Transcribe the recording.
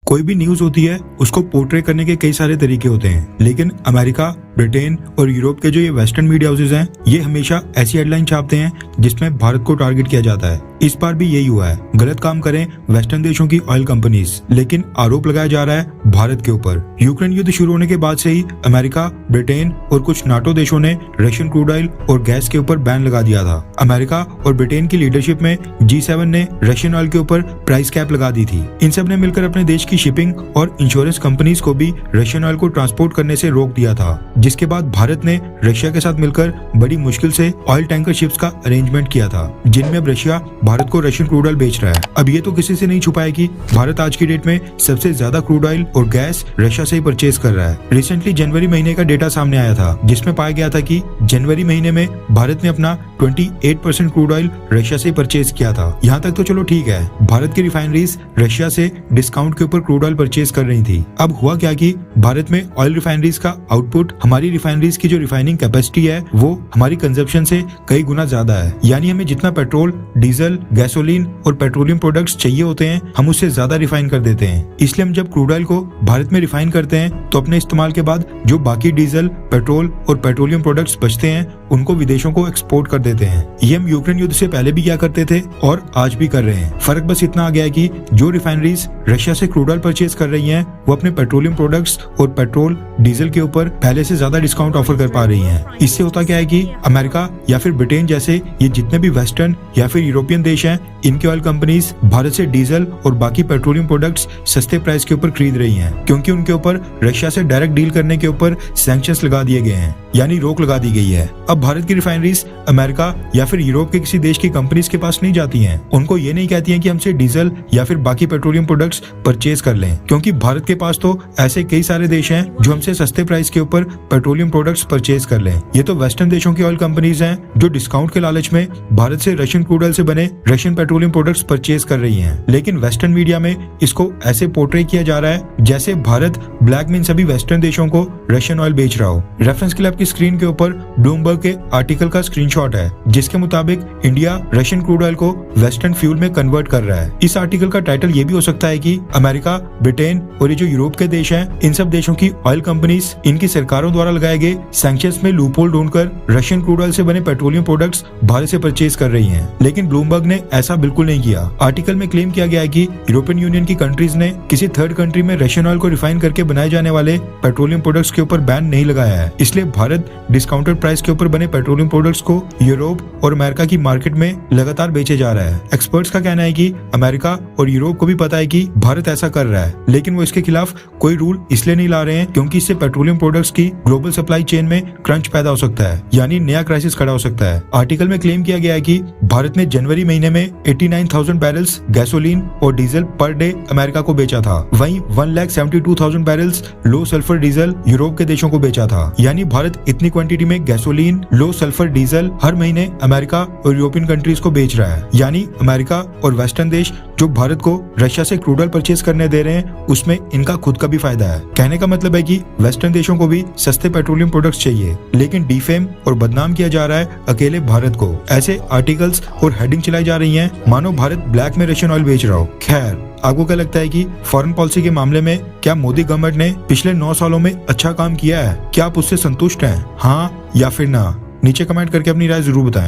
कोई भी न्यूज होती है उसको पोर्ट्रे करने के कई सारे तरीके होते हैं, लेकिन अमेरिका, ब्रिटेन और यूरोप के जो ये वेस्टर्न मीडिया हाउसेज हैं, ये हमेशा ऐसी हेडलाइन छापते हैं जिसमें भारत को टारगेट किया जाता है। इस बार भी यही हुआ है। गलत काम करें वेस्टर्न देशों की ऑयल कंपनीज, लेकिन आरोप लगाया जा रहा है भारत के ऊपर। यूक्रेन युद्ध शुरू होने के बाद से ही अमेरिका, ब्रिटेन और कुछ नाटो देशों ने रशियन क्रूड ऑयल और गैस के ऊपर बैन लगा दिया था। अमेरिका और ब्रिटेन की लीडरशिप में G7 ने रशियन ऑयल के ऊपर प्राइस कैप लगा दी थी। इन सब ने मिलकर अपने देश की शिपिंग और इंश्योरेंस कंपनीज को भी रशियन ऑयल को ट्रांसपोर्ट करने से रोक दिया था, जिसके बाद भारत ने रशिया के साथ मिलकर बड़ी मुश्किल से ऑयल टैंकर शिप्स का अरेंजमेंट किया था, जिनमें अब रशिया भारत को रशियन क्रूड ऑयल बेच रहा है। अब ये तो किसी से नहीं छुपा है कि भारत आज की डेट में सबसे ज्यादा क्रूड ऑयल और गैस रशिया से ही परचेज कर रहा है। रिसेंटली जनवरी महीने का डेटा सामने आया था, जिसमें पाया गया था कि जनवरी महीने में भारत ने अपना 28% क्रूड ऑयल रशिया से परचेज किया था। यहाँ तक तो चलो ठीक है, भारत की रिफाइनरीज रशिया से डिस्काउंट के ऊपर क्रूड ऑयल परचेज कर रही थी। अब हुआ क्या कि भारत में ऑयल रिफाइनरीज का आउटपुट हमारी रिफाइनरीज की जो रिफाइनिंग कैपेसिटी है वो हमारी कंजप्शन से कई गुना ज्यादा है। यानी हमें जितना पेट्रोल, डीजल, गैसोलीन और पेट्रोलियम प्रोडक्ट्स चाहिए होते हैं, हम उससे ज्यादा रिफाइन कर देते हैं। इसलिए हम जब क्रूड ऑयल को भारत में रिफाइन करते हैं तो अपने इस्तेमाल के बाद जो बाकी डीजल, पेट्रोल और पेट्रोलियम प्रोडक्ट्स बचते हैं उनको विदेशों को एक्सपोर्ट कर देते हैं। ये हम यूक्रेन युद्ध से पहले भी किया करते थे और आज भी कर रहे हैं। फर्क बस इतना आ गया है कि जो रिफाइनरीज रशिया से क्रूड ऑयल परचेज कर रही हैं, वो अपने पेट्रोलियम प्रोडक्ट्स और पेट्रोल, डीजल के ऊपर पहले से ज्यादा डिस्काउंट ऑफर कर पा रही हैं। इससे होता क्या है कि अमेरिका या फिर ब्रिटेन जैसे ये जितने भी वेस्टर्न या फिर यूरोपियन देश हैं, इनकी ऑयल कंपनीज भारत से डीजल और बाकी पेट्रोलियम प्रोडक्ट्स सस्ते प्राइस के ऊपर खरीद रही हैं, क्योंकि उनके ऊपर रशिया से डायरेक्ट डील करने के ऊपर सैंक्शंस लगा दिए गए हैं, यानी रोक लगा दी गई है। अब भारत की रिफाइनरीज अमेरिका या फिर यूरोप के किसी देश की कंपनीज के पास नहीं जाती हैं। उनको ये नहीं कहती हैं कि हमसे डीजल या फिर बाकी पेट्रोलियम प्रोडक्ट्स परचेज कर लें, क्योंकि भारत के पास तो ऐसे कई सारे देश हैं जो हमसे सस्ते प्राइस के ऊपर पेट्रोलियम प्रोडक्ट्स परचेज कर लें। ये तो वेस्टर्न देशों की ऑयल कंपनीज हैं जो डिस्काउंट के लालच में भारत से रशियन क्रूड ऑयल से बने रशियन पेट्रोलियम प्रोडक्ट्स परचेज कर रही हैं। लेकिन वेस्टर्न मीडिया में इसको ऐसे पोर्ट्रे किया जा रहा है जैसे भारत ब्लैक में सभी वेस्टर्न देशों को रशियन ऑयल बेच रहा हो। रेफरेंस के लिए आपकी स्क्रीन के ऊपर ब्लूमबर्ग के आर्टिकल का स्क्रीनशॉट है, जिसके मुताबिक इंडिया रशियन क्रूड ऑयल को वेस्टर्न फ्यूल में कन्वर्ट कर रहा है। इस आर्टिकल का टाइटल ये भी हो सकता है कि अमेरिका, ब्रिटेन और ये जो यूरोप के देश हैं, इन सब देशों की ऑयल कंपनीज इनकी सरकारों द्वारा लगाए गए सैंक्शंस में लूपहोल ढूंढकर रशियन क्रूड ऑयल से बने पेट्रोलियम प्रोडक्ट्स भारत से परचेज कर रही हैं। लेकिन ब्लूमबर्ग ने ऐसा बिल्कुल नहीं किया। आर्टिकल में क्लेम किया गया है कि यूरोपियन यूनियन की कंट्रीज ने किसी थर्ड कंट्री में रशियन ऑयल को रिफाइन करके बनाए जाने वाले पेट्रोलियम प्रोडक्ट्स के ऊपर बैन नहीं लगाया है। इसलिए भारत डिस्काउंटेड प्राइस के ऊपर बने पेट्रोलियम प्रोडक्ट्स को यूरोप और अमेरिका की मार्केट में लगातार बेचे जा रहा है। एक्सपर्ट्स का कहना है कि अमेरिका और यूरोप को भी पता है कि भारत ऐसा कर रहा है, लेकिन वो इसके खिलाफ कोई रूल इसलिए नहीं ला रहे हैं क्योंकि इससे पेट्रोलियम प्रोडक्ट्स की ग्लोबल सप्लाई चेन में क्रंच पैदा हो सकता है, यानी नया क्राइसिस खड़ा हो सकता है। आर्टिकल में क्लेम किया गया है कि भारत ने जनवरी महीने में 89,000 बैरल्स गैसोलीन और डीजल पर डे अमेरिका को बेचा था। वहीं 1,72,000 बैरल्स लो सल्फर डीजल यूरोप के देशों को बेचा था। यानी भारत इतनी क्वांटिटी में गैसोलीन, लो सल्फर डीजल हर महीने अमेरिका और यूरोपियन कंट्रीज को बेच रहा है। यानी अमेरिका और वेस्टर्न देश जो भारत को रशिया से क्रूड ऑयल परचेज करने दे रहे हैं, उसमें इनका खुद का भी फायदा है। कहने का मतलब है कि वेस्टर्न देशों को भी सस्ते पेट्रोलियम प्रोडक्ट्स चाहिए, लेकिन डिफेम और बदनाम किया जा रहा है अकेले भारत को। ऐसे आर्टिकल्स और हेडिंग चलाई जा रही हैं मानो भारत ब्लैक में रशियन ऑयल बेच रहा हो। खैर, आपको क्या लगता है कि फॉरेन पॉलिसी के मामले में क्या मोदी गवर्नमेंट ने पिछले 9 सालों में अच्छा काम किया है? क्या आप उससे संतुष्ट हैं? हाँ या फिर ना? नीचे कमेंट करके अपनी राय जरूर बताएं।